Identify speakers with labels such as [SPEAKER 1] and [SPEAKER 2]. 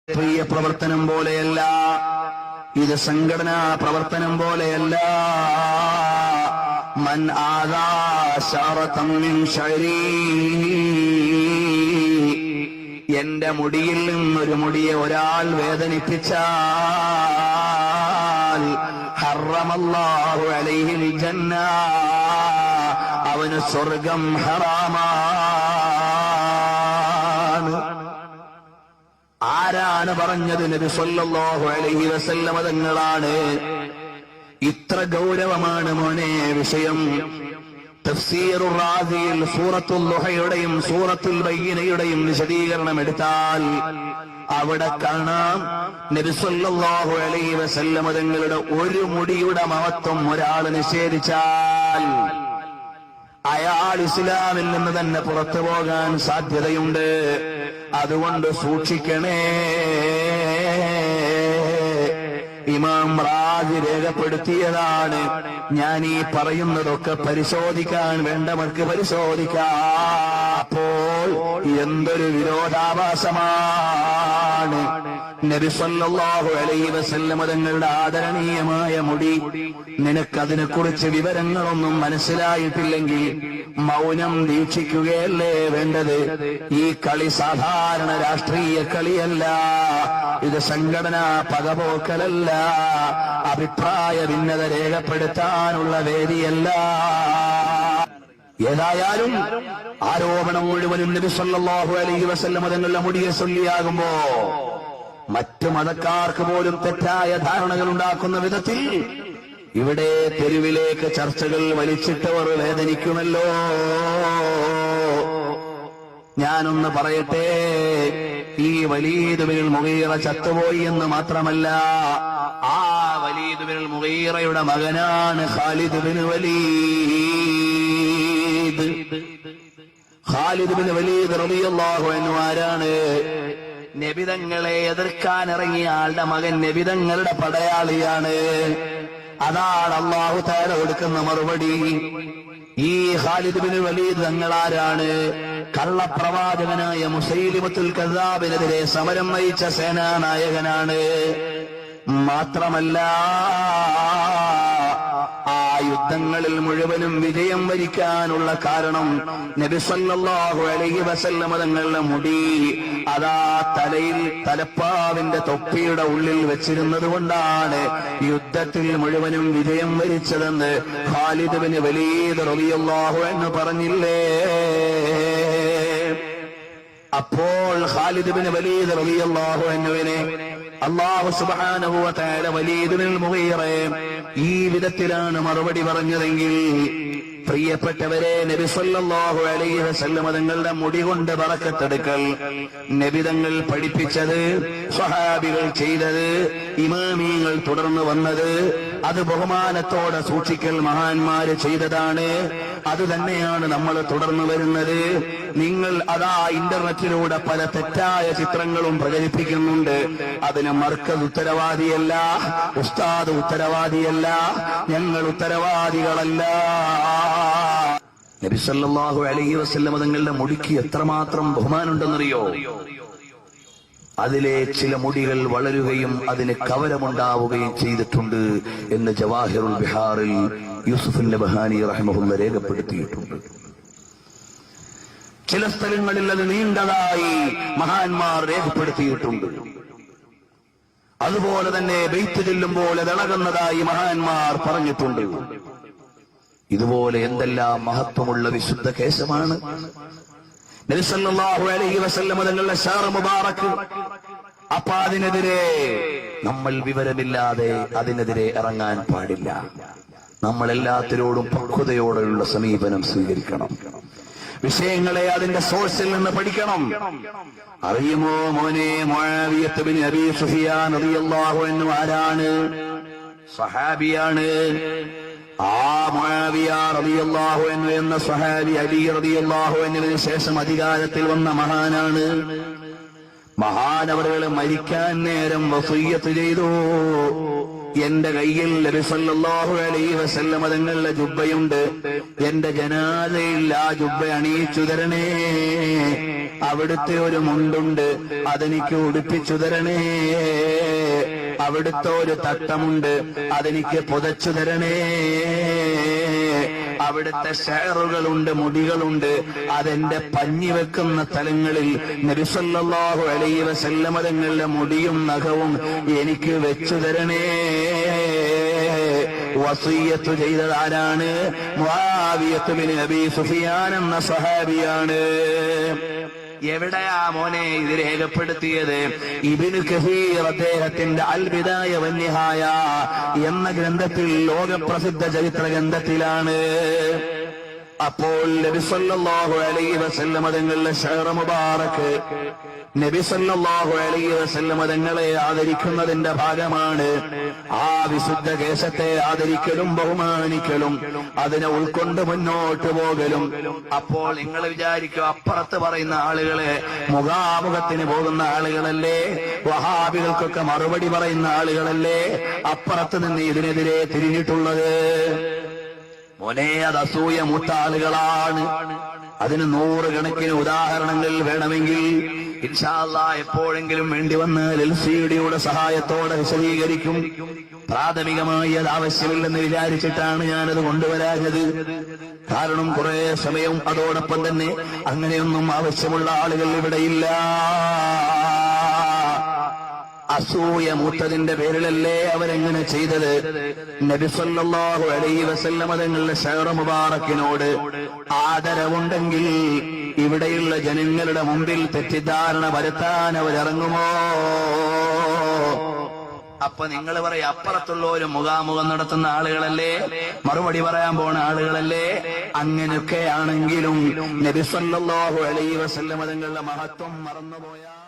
[SPEAKER 1] രാഷ്ട്രീയ പ്രവർത്തനം പോലെയല്ല, ഇത് സംഘടനാ പ്രവർത്തനം പോലെയല്ല. മൻ ആദാ ശഅറതൻ മിൻ ശഅരി, എന്റെ മുടിയിൽ നിന്നൊരു മുടിയെ ഒരാൾ വേദനിപ്പിച്ചാൽ ഹറമല്ലാഹു അലൈഹിൽ ജന്ന, അവന് സ്വർഗം ഹറാമാണ്. ആരാണ് പറഞ്ഞത്? നബി സല്ലല്ലാഹു അലൈഹി വസല്ലം തങ്ങളാണ്. ഇത്ര ഗൗരവമാണ് മോനെ വിഷയം. തഫ്സീറുർ റാസിയിൽ സൂറത്തുൽ ദുഹയുടെയും സൂറത്തുൽ ബയ്യിനയുടെയും വിശദീകരണം എടുത്താൽ അവിടെ കാണാം, നബി സല്ലല്ലാഹു അലൈഹി വസല്ലം തങ്ങളുടെ ഒരു മുടിയുടെ മഹത്വം ഒരാൾ നിഷേധിച്ചാൽ അയാൾ ഇസ്ലാമിൽ നിന്ന് തന്നെ പുറത്തു പോകാൻ സാധ്യതയുണ്ട്. അതുകൊണ്ട് സൂക്ഷിക്കണേ. ഇമാം റാസി രേഖപ്പെടുത്തിയതാണ്. ഞാൻ ഈ പറയുന്നതൊക്കെ പരിശോധിക്കാൻ വേണ്ടവർക്ക് പരിശോധിക്കാം. അപ്പോൾ എന്തൊരു വിരോധാഭാസമാണ്. നബി സല്ലല്ലാഹു അലൈഹി വസല്ലം തങ്ങളുടെ ആദരണീയമായ മുടി, നിനക്കതിനെക്കുറിച്ച് വിവരങ്ങളൊന്നും മനസ്സിലായിട്ടില്ലെങ്കിൽ മൗനം ദീക്ഷിക്കുകയല്ലേ വേണ്ടത്. ഈ കളി സാധാരണ രാഷ്ട്രീയ കളിയല്ല, ഇത് സംഘടനാ പകപോക്കലല്ല, അഭിപ്രായ ഭിന്നത രേഖപ്പെടുത്താനുള്ള വേദിയല്ല. ഏതായാലും ആരോപണം മുഴുവനും നബി സല്ലല്ലാഹു അലൈഹി വസല്ലം തങ്ങളുടെ മുടിയെ ചൊല്ലിയാകുമ്പോ മറ്റു മതക്കാർക്ക് പോലും തെറ്റായ ധാരണകൾ ഉണ്ടാക്കുന്ന വിധത്തിൽ ഇവിടെ തെരുവിലേക്ക് ചർച്ചകൾ വലിച്ചിട്ടവർ വേദനിക്കുമല്ലോ. ഞാനൊന്ന് പറയട്ടെ, ഈ വലീദ് ബിൻ മുഗീറ ചത്തുപോയി എന്ന് മാത്രമല്ല, ആ വലീദ് ബിൻ മുഗീറയുടെ മകനാണ് Khalid bin Waleed. Khalid bin Waleed റളിയല്ലാഹു അൻഹു ആരാണ്? നബിതങ്ങളെ എതിർക്കാൻ ഇറങ്ങിയ ആളുടെ മകൻ നബിതങ്ങളുടെ പടയാളിയാണ്. അതാണ് അല്ലാഹു തആല കൊടുക്കുന്ന മറുപടി. ഈ ഖാലിദ് ബിൻ വലീദ് തങ്ങളാരാണ്? കള്ളപ്രവാചകനായ മുസൈലിമത്തുൽ കദ്ദാബിനെതിരെ സമരം നയിച്ച സേനാനായകനാണ്. മാത്രമല്ല, ആ യുദ്ധങ്ങളിൽ മുഴുവനും വിജയം വരിക്കാനുള്ള കാരണം നബി സല്ലല്ലാഹു അലൈഹി വസല്ലം തങ്ങളുടെ മുടി അതാ തലയിൽ തലപ്പാവിന്റെ തൊപ്പിയുടെ ഉള്ളിൽ വെച്ചിരുന്നത് കൊണ്ടാണ് യുദ്ധത്തിൽ മുഴുവനും വിജയം വരിച്ചതെന്ന് ഖാലിദ് ബിൻ വലീദ് റളിയല്ലാഹു അൻഹു പറഞ്ഞില്ലേ? അപ്പോൾ ഖാലിദ് ബിൻ വലീദ് റളിയല്ലാഹു അൻഹുവിനെ അല്ലാഹു സുബ്ഹാനഹു വ തആല വലീദ് ബിൻ മുഗീറയെ ഈ വിധത്തിലാണ് മറുപടി പറഞ്ഞതെങ്കിൽ, പ്രിയപ്പെട്ടവരെ, നബി സല്ലല്ലാഹു അലൈഹി വസല്ലം തങ്ങളുടെ മുടി കൊണ്ട് ബറക്കത്തെടുക്കൽ നബി തങ്ങൾ പഠിപ്പിച്ചത്, സ്വഹാബികൾ ചെയ്തത്, ഇമാമിയങ്ങൾ തുടർന്ന് വന്നത്, അത് ബഹുമാനത്തോടെ സൂക്ഷിക്കൽ മഹാന്മാര് ചെയ്തതാണ്. അത് തന്നെയാണ് നമ്മൾ തുടർന്നു വരുന്നത്. നിങ്ങൾ അതാ ഇന്റർനെറ്റിലൂടെ പല തെറ്റായ ചിത്രങ്ങളും പ്രചരിപ്പിക്കുന്നുണ്ട്. അതിന് മർക്കസ് ഉത്തരവാദിയല്ല, ഉസ്താദ് ഉത്തരവാദിയല്ല, ഞങ്ങൾ ഉത്തരവാദികളല്ല. നബി സല്ലല്ലാഹു അലൈഹി വസല്ലം തങ്ങളുടെ മുടിക്ക് എത്രമാത്രം ബഹുമാനമുണ്ടെന്നറിയോ? അതിലെ ചില മുടികൾ വളരുകയും അതിന് കവരമുണ്ടാവുകയും ചെയ്തിട്ടുണ്ട് എന്ന് ജവാഹിറുൽ ബിഹാറിൽ യൂസുഫ് നബഹാനി റഹിമഹുല്ലാഹ് രേഖപ്പെടുത്തിയിട്ടുണ്ട്. ചില സ്ഥലങ്ങളിൽ അത് നീണ്ടതായി മഹാന്മാർ രേഖപ്പെടുത്തിയിട്ടുണ്ട്. അതുപോലെ തന്നെ ബെയ്ത്ത് ചെല്ലുമ്പോൾ അത് ഇളകുന്നതായി മഹാന്മാർ പറഞ്ഞിട്ടുണ്ട്. ഇതുപോലെ എന്തെല്ലാം മഹത്വമുള്ള വിശുദ്ധ കേശമാണ് നബി സല്ലല്ലാഹു അലൈഹി വസല്ലം തങ്ങളുടെ ശഅർ മുബാറക്. അപ്പൊ അതിനെതിരെ നമ്മൾ വിവരമില്ലാതെ അതിനെതിരെ ഇറങ്ങാൻ പാടില്ല. നമ്മൾ എല്ലാത്തിനോടും പക്വതയോടെയുള്ള സമീപനം സ്വീകരിക്കണം. വിഷയങ്ങളെ അതിന്റെ സോഴ്സിൽ നിന്ന് പഠിക്കണം. അറിയുമോ മോനെ, മുആവിയത്ത് ബിൻ അബീ സുഫിയാൻ റളിയല്ലാഹു അൻഹു ആരാണ്? സഹാബിയാണ്. ആ മുആവിയ റളിയല്ലാഹു അൻഹു എന്ന സ്വഹാബി അലി റളിയല്ലാഹു അൻഹുവിന് ശേഷം അധികാരത്തിൽ വന്ന മഹാനാണ്. മഹാനവറുകൾ മരിക്കാൻ നേരം വസിയ്യത്ത് ചെയ്തു, എന്റെ കയ്യിൽ നബി സല്ലല്ലാഹു അലൈഹി വസല്ലം തങ്ങളുടെ ജുബ്ബയുണ്ട്. എന്റെ ജനാസയിൽ ആ ജുബ്ബ അണിയിച്ചു തരണേ. അവിടുത്തെ ഒരു മുണ്ടുണ്ട്, അതെനിക്ക് ഉടുപ്പിച്ചു തരണേ. അവിടുത്തെ ഒരു തട്ടമുണ്ട്, അതെനിക്ക് പുതച്ചു തരണേ. അവിടുത്തെ ഷെയറുകളുണ്ട്, മുടികളുണ്ട്, അതെന്റെ പഞ്ഞി വെക്കുന്ന സ്ഥലങ്ങളിൽ നബി സല്ലല്ലാഹു അലൈഹി വസല്ലം തങ്ങളുടെ മുടിയും നഖവും എനിക്ക് വെച്ചു തരണേ. വസിയ്യത്ത് ചെയ്തത് ആരാണ്? മുആവിയത്ത് ബിൻ അബീ സുഫിയാൻ എന്ന സഹാബിയാണ്. എവിടെയാ മോനെ ഇത് രേഖപ്പെടുത്തിയത്? ഇബ്നു കസീർ അദ്ദേഹത്തിന്റെ അൽ ബിദായ വന്നിഹായ എന്ന ഗ്രന്ഥത്തിൽ, ലോകപ്രസിദ്ധ ചരിത്ര ഗ്രന്ഥത്തിലാണ്. അപ്പോൾ നബി സല്ലല്ലാഹു അലൈഹി വസല്ലം തങ്ങളുടെ ഷഅർ മുബാറക്, നബി സല്ലല്ലാഹു അലൈഹി വസല്ലം തങ്ങളെ ആദരിക്കുന്നതിന്റെ ഭാഗമാണ് ആ വിശുദ്ധ കേശത്തെ ആദരിക്കലും ബഹുമാനിക്കലും അതിനെ ഉൾക്കൊണ്ട് മുന്നോട്ട് പോകലും. അപ്പോൾ നിങ്ങൾ വിചാരിക്കും, അപ്പുറത്ത് പറയുന്ന ആളുകളെ മുഖാമുഖത്തിന് പോകുന്ന ആളുകളല്ലേ, വഹാബികൾക്കൊക്കെ മറുപടി പറയുന്ന ആളുകളല്ലേ അപ്പുറത്ത് നിന്ന് ഇതിനെതിരെ തിരിഞ്ഞിട്ടുള്ളത്? മോനെ, അത് അസൂയ മൂത്ത ആളുകളാണ്. അതിന് 100 കണക്കിന് ഉദാഹരണങ്ങൾ വേണമെങ്കിൽ ഇൻഷാ അല്ലാഹ് എപ്പോഴെങ്കിലും വേണ്ടി വന്നാൽ LCD-യുടെ സഹായത്തോടെ വിശദീകരിക്കും. പ്രാഥമികമായി അത് ആവശ്യമില്ലെന്ന് വിചാരിച്ചിട്ടാണ് ഞാനത് കൊണ്ടുവരാഞ്ഞത്. കാരണം കുറെ സമയം അതോടൊപ്പം തന്നെ അങ്ങനെയൊന്നും ആവശ്യമുള്ള ആളുകൾ ഇവിടെയില്ല. അസൂയ മൂത്തതിന്റെ പേരിലല്ലേ അവരെങ്ങനെ ചെയ്തത്? നബി സല്ലല്ലാഹു അലൈഹി വസല്ലം തങ്ങളുടെ ഷഅർ മുബാറക്കിനോട് ആദരവുണ്ടെങ്കിൽ ഇവിടെയുള്ള ജനങ്ങളുടെ മുമ്പിൽ തെറ്റിദ്ധാരണ വരുത്താൻ അവരിറങ്ങുമോ? അപ്പൊ നിങ്ങൾ പറയും, അപ്പുറത്തുള്ള ഒരു മുഖാമുഖം നടത്തുന്ന ആളുകളല്ലേ, മറുപടി പറയാൻ പോണ ആളുകളല്ലേ. അങ്ങനെയൊക്കെയാണെങ്കിലും നബി സല്ലല്ലാഹു അലൈഹി വസല്ലം തങ്ങളുടെ മഹത്വം മറന്നുപോയാൽ